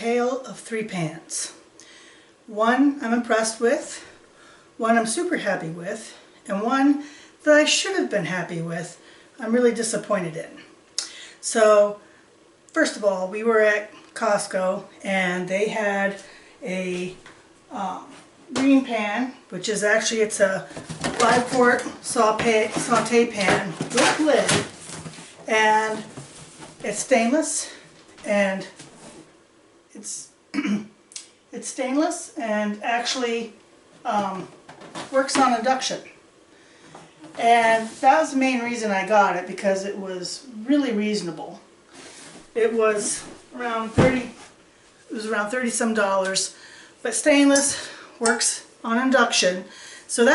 tale of three pans. One I'm impressed with, one I'm super happy with, and one that I should have been happy with, I'm really disappointed in. So, first of all, we were at Costco and they had a GreenPan, which is actually, it's a 5-quart Sauté pan with lid, and it's stainless, and it's it's stainless and actually works on induction. And that was the main reason I got it, because it was really reasonable. It was around 30 some dollars, but stainless, works on induction. So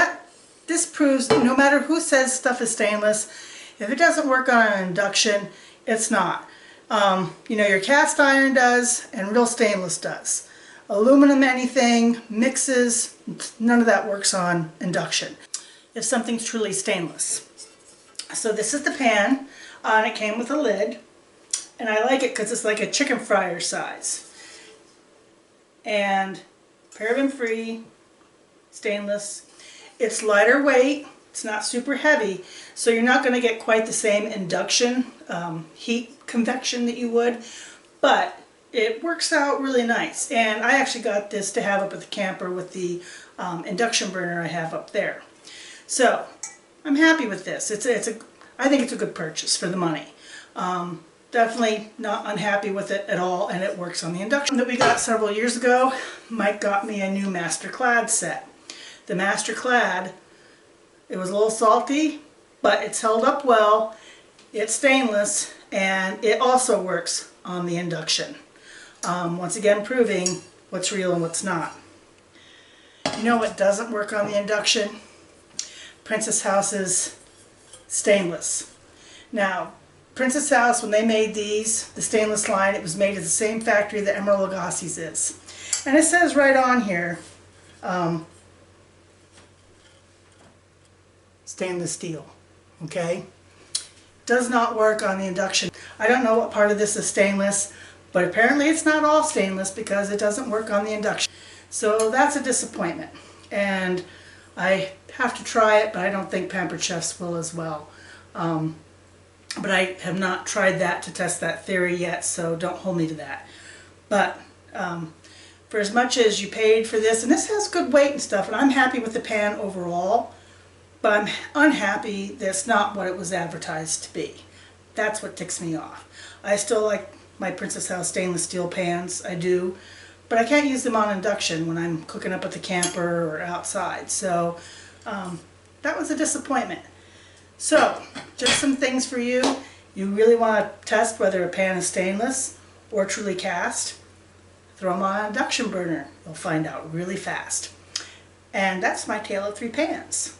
this proves that no matter who says stuff is stainless, if it doesn't work on an induction, it's not. You know, your cast iron does and real stainless does. Aluminum anything, mixes, none of that works on induction if something's truly stainless. So this is the pan, and it came with a lid, and I like it because it's like a chicken fryer size. And paraben-free, stainless. It's lighter weight, it's not super heavy, so you're not going to get quite the same induction heat convection that you would, but it works out really nice. And I actually got this to have up at the camper with the induction burner I have up there. So I'm happy with this. I think it's a good purchase for the money. Definitely not unhappy with it at all, and it works on the induction that we got several years ago. Mike got me a new Master Clad set. The Master Clad, it was a little salty, but it's held up well. It's stainless, and it also works on the induction. Once again, proving what's real and what's not. You know what doesn't work on the induction? Princess House's stainless. Now, Princess House, when they made these, the stainless line, it was made at the same factory that Emeril Lagasse's is. And it says right on here, stainless steel, okay? Does not work on the induction. I don't know what part of this is stainless, but apparently it's not all stainless because it doesn't work on the induction. So that's a disappointment. And I have to try it, but I don't think Pampered Chefs will as well. But I have not tried that to test that theory yet, so don't hold me to that. But for as much as you paid for this, and this has good weight and stuff, and I'm happy with the pan overall, but I'm unhappy that it's not what it was advertised to be. That's what ticks me off. I still like my Princess House stainless steel pans, I do, but I can't use them on induction when I'm cooking up at the camper or outside. So that was a disappointment. So, just some things for you. You really want to test whether a pan is stainless or truly cast. Throw them on an induction burner. You'll find out really fast. And that's my tale of three pans.